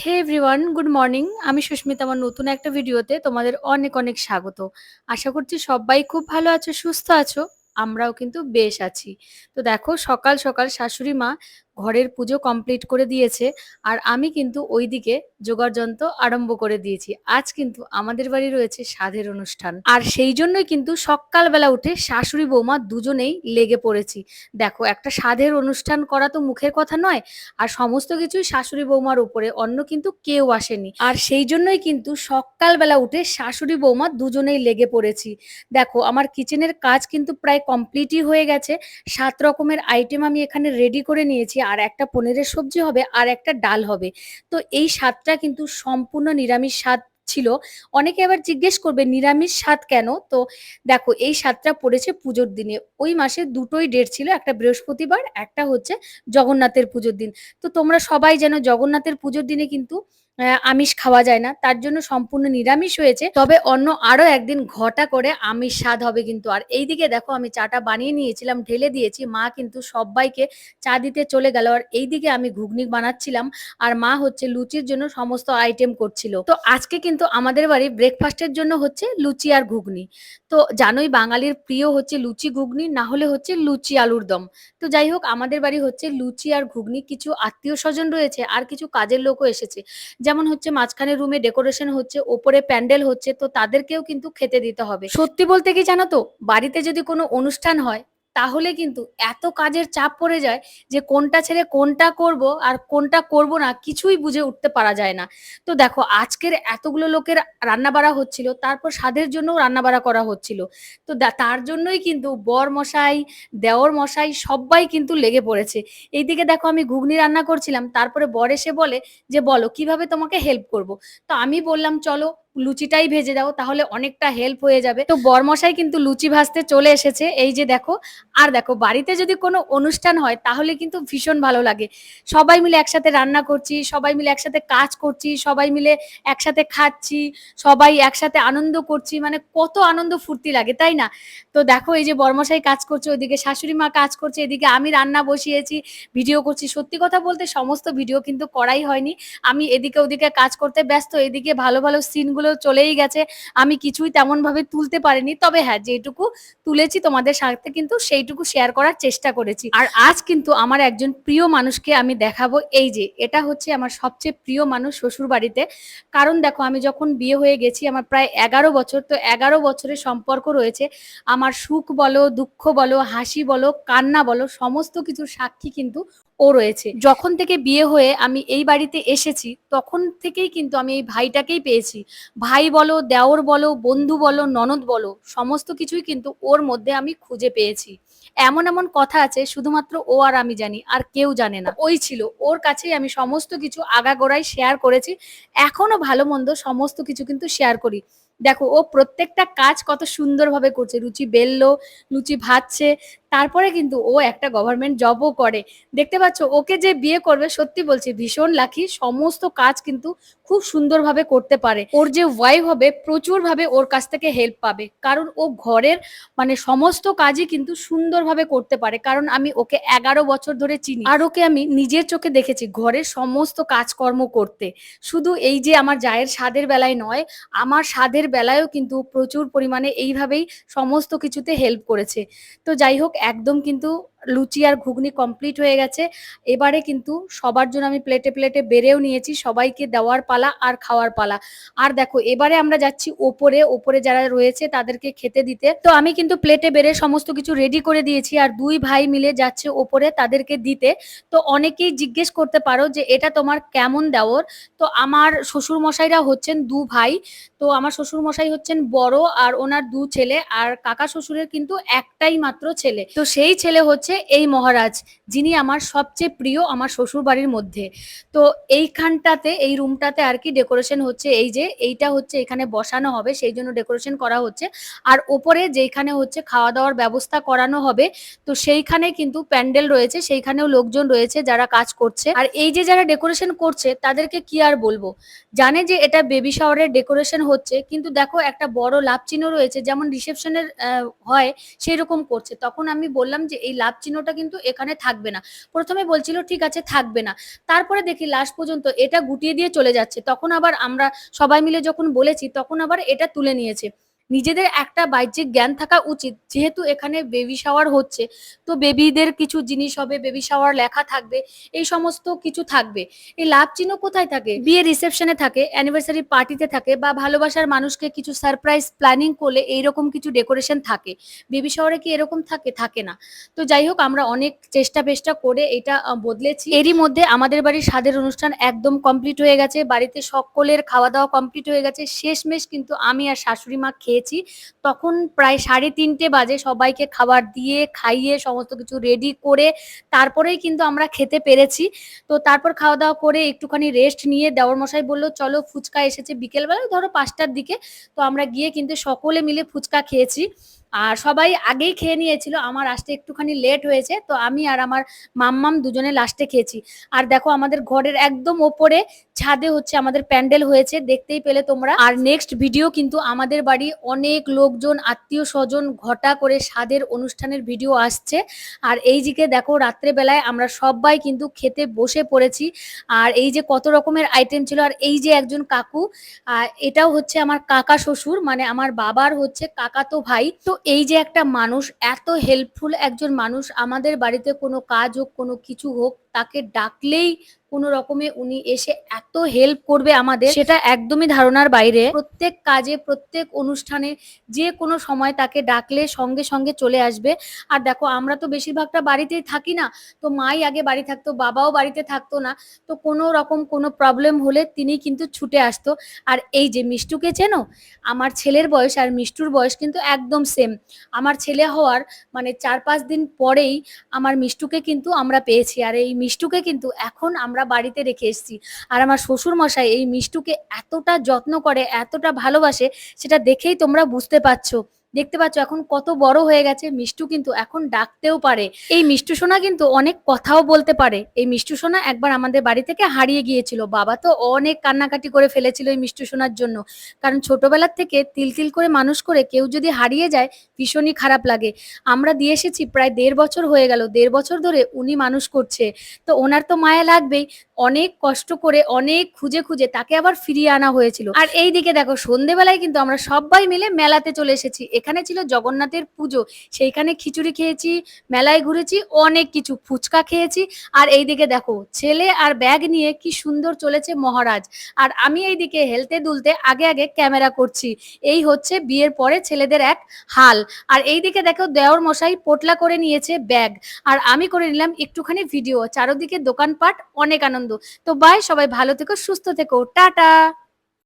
হে everyone, good morning. আমি সুস্মিতা, আমার নতুন একটা ভিডিওতে তোমাদের অনেক অনেক স্বাগত। আশা করছি সবাই খুব ভালো আছো, সুস্থ আছো। আমরাও কিন্তু বেশ আছি। তো দেখো, সকাল সকাল শাশুড়ি মা ঘরের পুজো কমপ্লিট করে দিয়েছে, আর আমি কিন্তু ওইদিকে যোগাড় যন্ত্র আরম্ভ করে দিয়েছি। আজ কিন্তু আমাদের বাড়ি রয়েছে সাধের অনুষ্ঠান, আর সেই জন্যই কিন্তু সকালবেলা উঠে শাশুড়ি বৌমা দুজনেই লেগে পড়েছি। দেখো, একটা সাধের অনুষ্ঠান করা তো মুখের কথা নয়, আর সমস্ত কিছুই শাশুড়ি বৌমার উপরে, অন্য কিন্তু কেউ আসেনি। আর সেই জন্যই কিন্তু সকালবেলা উঠে শাশুড়ি বৌমা দুজনেই লেগে পড়েছি। দেখো, আমার কিচেনের কাজ কিন্তু প্রায় কমপ্লিটই হয়ে গেছে। 7 রকমের আইটেম আমি এখানে রেডি করে নিয়েছি, আর একটা পনিরের সবজি হবে, আর একটা ডাল হবে। তো এই স্বাদটা কিন্তু সম্পূর্ণ নিরামিষ স্বাদ ছিল। অনেকে আবার জিজ্ঞেস করবে নিরামিষ স্বাদ কেন? তো দেখো, এই স্বাদটা পড়েছে পুজোর দিনে। ওই মাসে দুটোই ডেট ছিল, একটা বৃহস্পতিবার, একটা হচ্ছে জগন্নাথের পুজোর দিন। তো তোমরা সবাই জানো জগন্নাথের পুজোর দিনে কিন্তু আমিষ খাওয়া যায় না, তার জন্য সম্পূর্ণ নিরামিষ হয়েছে। তবে অন্য আরো একদিন ঘটা করে আমিষ স্বাদ হবে কিন্তু। আর এইদিকে দেখো, আমি চাটা বানিয়ে নিয়েছিলাম, ঢেলে দিয়েছি। মা কিন্তু সবাইকে চা দিতে চলে গেল, আর এইদিকে আমি ঘুগনি বানাচ্ছিলাম, আর মা হচ্ছে লুচির জন্য সমস্ত আইটেম করছিল। তো আজকে কিন্তু আমাদের বাড়ি ব্রেকফাস্টের জন্য হচ্ছে লুচি আর ঘুগনি। তো জানোই বাঙালির প্রিয় হচ্ছে লুচি ঘুগনি, না হলে হচ্ছে লুচি আলুর দম। তো যাই হোক, আমাদের বাড়ি হচ্ছে লুচি আর ঘুগনি। কিছু আত্মীয় স্বজন রয়েছে, আর কিছু কাজের লোকও এসেছে। যেমন হচ্ছে মাঝখানে রুমে ডেকোরেশন হচ্ছে, ওপরে প্যান্ডেল হচ্ছে, তো তাদেরকেও কিন্তু খেতে দিতে হবে। সত্যি বলতে কি জানো তো, বাড়িতে যদি কোনো অনুষ্ঠান হয় তাহলে কিন্তু এত কাজের চাপ পড়ে যায় যে কোনটা ছেড়ে কোনটা করব আর কোনটা করব না কিছুই বুঝে উঠতে পারা যায় না। তো দেখো, আজকের এতগুলো লোকের রান্না বাড়া হচ্ছিল, তারপর স্বাদের জন্যও রান্না বাড়া করা হচ্ছিল। তো তার জন্যই কিন্তু বর মশাই, দেওর মশাই সবাই কিন্তু লেগে পড়েছে। এইদিকে দেখো, আমি ঘুগনি রান্না করছিলাম, তারপরে বর এসে বলে যে বলো কিভাবে তোমাকে হেল্প করব। তো আমি বললাম চলো লুচিটাই ভেজে দাও, তাহলে অনেকটা হেল্প হয়ে যাবে। তো বরমশাই কিন্তু লুচি ভাজতে চলে এসেছে, এই যে দেখো। আর দেখো, বাড়িতে যদি কোনো অনুষ্ঠান হয় তাহলে কিন্তু ভীষণ ভালো লাগে। সবাই মিলে একসাথে রান্না করছি, সবাই মিলে একসাথে কাজ করছি, সবাই মিলে একসাথে খাচ্ছি, সবাই একসাথে আনন্দ করছি, মানে কত আনন্দ ফুর্তি লাগে, তাই না? তো দেখো, এই যে বরমশাই কাজ করছে, ওইদিকে শাশুড়ি মা কাজ করছে, এদিকে আমি রান্না বসিয়েছি, ভিডিও করছি। সত্যি কথা বলতে সমস্ত ভিডিও কিন্তু করাই হয়নি। আমি এদিকে ওদিকে কাজ করতে ব্যস্ত, এদিকে ভালো ভালো সিনগুলো চলেই গেছে, আমি কিছুই তেমন ভাবে তুলতে পারিনি। তবে হ্যাঁ, যেটুকু তুলেছি তোমাদের সাথে কিন্তু সেইটুকু শেয়ার করার চেষ্টা করেছি। আর আজ কিন্তু আমার একজন প্রিয় মানুষকে আমি দেখাবো। এই যে এটা হচ্ছে আমার সবচেয়ে প্রিয় মানুষ শ্বশুর বাড়িতে। কারণ দেখো, আমি যখন বিয়ে হয়ে গেছি আমার প্রায় 11 বছর, তো 11 বছরের সম্পর্ক রয়েছে। আমার সুখ বলো, দুঃখ বলো, হাসি বলো, কান্না বলো, সমস্ত কিছুর সাক্ষী কিন্তু ও রয়েছে। যখন থেকে বিয়ে হয়ে আমি এই বাড়িতে এসেছি তখন থেকেই কিন্তু আমি এই ভাইটাকেই পেয়েছি। ভাই বলো, দেওর বলো, বন্ধু বলো, ননদ বলো, সমস্ত কিছুই কিন্তু ওর মধ্যে আমি খুঁজে পেয়েছি। এমন এমন কথা আছে শুধুমাত্র ও আর আমি জানি, আর কেউ জানে না। ওই ছিল, ওর কাছেই আমি সমস্ত কিছু আগাগোড়াই শেয়ার করেছি। এখনো ভালো মন্দ সমস্ত কিছু কিন্তু শেয়ার করি। দেখো, ও প্রত্যেকটা কাজ কত সুন্দরভাবে করছে। লুচি বেললো, লুচি ভাজছে, তারপরে কিন্তু ও একটা গভর্নমেন্ট জবও করে। দেখতে পাচ্ছ, ওকে যে বিয়ে করবে সত্যি বলছি ভীষণ লাকি। সমস্ত কাজ কিন্তু খুব সুন্দরভাবে করতে পারে। ওর যে ওয়াইফ হবে প্রচুর ভাবে ওর কাছ থেকে হেল্প পাবে, কারণ ও ঘরের মানে সমস্ত কাজই কিন্তু সুন্দরভাবে করতে পারে। কারণ আমি ওকে 11 বছর ধরে চিনি, আর ওকে আমি নিজের চোখে দেখেছি ঘরের সমস্ত কাজকর্ম করতে। শুধু এই যে আমার জায়ের স্বাদের বেলায় নয়, আমার স্বাদের বেলায়ও কিন্তু প্রচুর পরিমাণে এইভাবেই সমস্ত কিছুতে হেল্প করেছে। তো যাই হোক, একদম কিন্তু লুচি আর ঘুগনি কমপ্লিট হয়ে গেছে। এবারে কিন্তু সবার জন্য আমি প্লেটে প্লেটে বেড়েও নিয়েছি, সবাইকে দেওয়ার পালা আর খাওয়ার পালা। আর দেখো, এবারে আমরা যাচ্ছি ওপরে, ওপরে যারা রয়েছে তাদেরকে খেতে দিতে। তো আমি কিন্তু প্লেটে বেড়ে সমস্ত কিছু রেডি করে দিয়েছি, আর দুই ভাই মিলে যাচ্ছে ওপরে তাদেরকে দিতে। তো অনেকেই জিজ্ঞেস করতে পারো যে এটা তোমার কেমন দেওর। তো আমার শ্বশুর মশাইরা হচ্ছেন দু ভাই। তো আমার শ্বশুর মশাই হচ্ছেন বড়, আর ওনার দু ছেলে, আর কাকা শ্বশুরের কিন্তু একটাই মাত্র ছেলে। তো সেই ছেলে হচ্ছে এই মহারাজ, যিনি আমার সবচেয়ে প্রিয় আমার শ্বশুর বাড়ির মধ্যে। তো এইখানটাতে, এই রুমটাতে আর কি ডেকোরেশন হচ্ছে। এই যে এইটা হচ্ছে এখানে বসানো হবে, সেই জন্য ডেকোরেশন করা হচ্ছে। আর ওপরে যেখানে হচ্ছে খাওয়া দাওয়ার ব্যবস্থা করানো হবে, তো সেইখানে কিন্তু প্যান্ডেল রয়েছে, সেইখানেও লোকজন রয়েছে যারা কাজ করছে। আর এই যে যারা ডেকোরেশন করছে তাদেরকে কি আর বলবো, জানে যে এটা বেবি শাওয়ারের ডেকোরেশন হচ্ছে, কিন্তু দেখো একটা বড় লাভ চিহ্ন রয়েছে, যেমন রিসেপশনের হয় সেই রকম করছে। তখন আমি বললাম যে এই লাভ চিহ্নটা কিন্তু এখানে থাকবে না। প্রথমে বলছিল ঠিক আছে থাকবে না, তারপরে দেখি লাস্ট পর্যন্ত এটা গুটিয়ে দিয়ে চলে যাচ্ছে। তখন আবার আমরা সবাই মিলে যখন বলেছি তখন আবার এটা তুলে নিয়েছে। নিজেদের একটা বাহ্যিক জ্ঞান থাকা উচিত, যেহেতু এখানে বেবি শাওয়ার হচ্ছে, তো বেবিদের কিছু জিনিস হবে, বেবি শাওয়ার লেখা থাকবে, এই সমস্ত কিছু থাকবে। এই লাভ চিহ্ন কোথায় থাকে? বিয়ে রিসেপশনে থাকে, অ্যানিভার্সারি পার্টিতে থাকে, বা ভালোবাসার মানুষকে কিছু সারপ্রাইজ প্ল্যানিং করলে এইরকম কিছু ডেকোরেশন থাকে। বেবি শাওয়ারে কি এরকম থাকে? থাকে না। তো যাই হোক, আমরা অনেক চেষ্টা পেষ্টা করে এটা বদলেছি। এরই মধ্যে আমাদের বাড়ির স্বাদের অনুষ্ঠান একদম কমপ্লিট হয়ে গেছে, বাড়িতে সকলের খাওয়া দাওয়া কমপ্লিট হয়ে গেছে। শেষমেশ কিন্তু আমি আর শাশুড়ি মা খেয়েছি। তখন প্রায় 3:30 বাজে, সবাইকে খাবার দিয়ে খাইয়ে সমস্ত কিছু রেডি করে তারপরেই কিন্তু আমরা খেতে পেরেছি। তো তারপর খাওয়া দাওয়া করে একটুখানি রেস্ট নিয়ে দেওর মশাই বললো চলো ফুচকা এসেছে বিকেলবেলা, ধরো 5টার দিকে। তো আমরা গিয়ে কিন্তু সকলে মিলে ফুচকা খেয়েছি। আর সবাই আগেই খেয়ে নিয়েছিল, আমার আসতে একটুখানি লেট হয়েছে, তো আমি আর আমার মাম্মাম দুজনে লাস্টে খেয়েছি। আর দেখো আমাদের ঘরের একদম ওপরে ছাদে হচ্ছে আমাদের প্যান্ডেল হয়েছে, দেখতেই পেলে তোমরা। আর নেক্সট ভিডিও কিন্তু আমাদের বাড়ি অনেক লোকজন, আত্মীয় স্বজন ঘটা করে স্বাদের অনুষ্ঠানের ভিডিও আসছে। আর এই দিকে দেখো রাত্রেবেলায় আমরা সবাই কিন্তু খেতে বসে পড়েছি। আর এই যে কত রকমের আইটেম ছিল, আর এই যে একজন কাকু, এটাও হচ্ছে আমার কাকা শ্বশুর, মানে আমার বাবার হচ্ছে কাকাতো ভাই। তো এই যে একটা মানুষ, এত হেল্পফুল একজন মানুষ, আমাদের বাড়িতে কোনো কাজ হোক কোনো কিছু হোক তাকে ডাকলেই কোনো রকমে উনি এসে এত হেল্প করবে আমাদের, সেটা একদমই ধারণার বাইরে। প্রত্যেক কাজে প্রত্যেক অনুষ্ঠানে যে কোনো সময় তাকে ডাকলে সঙ্গে সঙ্গে চলে আসবে। আর দেখো আমরা তো বেশিরভাগটা বাড়িতেই থাকি না, তো মাই আগে বাড়ি থাকতো, বাবাও বাড়িতে থাকতো না। তো কোনো রকম কোনো প্রবলেম হলে তিনি কিন্তু ছুটে আসতো। আর এই যে মিষ্টুকে চেনো? আমার ছেলের বয়স আর মিষ্টুর বয়স কিন্তু একদম সেম। আমার ছেলে হওয়ার মানে 4-5 দিন পরেই আমার মিষ্টুকে কিন্তু আমরা পেয়েছি। আর এই মিষ্টুকে কিন্তু এখন আমরা বাড়িতে রেখে এসেছি। আর আমার শ্বশুর মশাই এই মিষ্টুকে এতটা যত্ন করে, এতটা ভালোবাসে, সেটা দেখেই তোমরা বুঝতে পারছো। দেখতে পাচ্ছ এখন কত বড় হয়ে গেছে, মিষ্টু কিন্তু এখন ডাকতেও পারে। এই মিষ্টু সোনা কিন্তু অনেক কথাও বলতে পারে। এই মিষ্টু সোনা একবার আমাদের বাড়ি থেকে হারিয়ে গিয়েছিল, বাবা তো অনেক কান্নাকাটি করে ফেলেছিল এই মিষ্টু সোনার জন্য। কারণ ছোটবেলার থেকে তিল তিল করে মানুষ করে কেউ যদি হারিয়ে যায় ভীষণই খারাপ লাগে। আমরা দিয়ে এসেছি, প্রায় 1.5 বছর হয়ে গেল, 1.5 বছর ধরে উনি মানুষ করছে। তো ওনার তো মায়া লাগবেই। অনেক কষ্ট করে অনেক খুঁজে খুঁজে তাকে আবার ফিরিয়ে আনা হয়েছিল। আর এই দিকে দেখো সন্ধেবেলায় কিন্তু আমরা সবাই মিলে মেলাতে চলে এসেছি। এখানে ছিল জগন্নাথের পুজো, সেইখানে খিচুড়ি খেয়েছি, মেলায় ঘুরেছি, অনেক কিছু ফুচকা খেয়েছি। আর এইদিকে দেখো ছেলে আর ব্যাগ নিয়ে কি সুন্দর চলেছে মহারাজ। আর আমি এইদিকে হেলতে দুলতে আগে আগে ক্যামেরা করছি। এই হচ্ছে বিয়ের পরে ছেলেদের এক হাল। আর এইদিকে দেখো দেওর মশাই পোটলা করে নিয়েছে ব্যাগ, আর আমি করে নিলাম একটুখানি ভিডিও। চারদিকে দোকানপাট, অনেক আনন্দ। তো বাই, সবাই ভালো থেকো, সুস্থ থেকো, টাটা।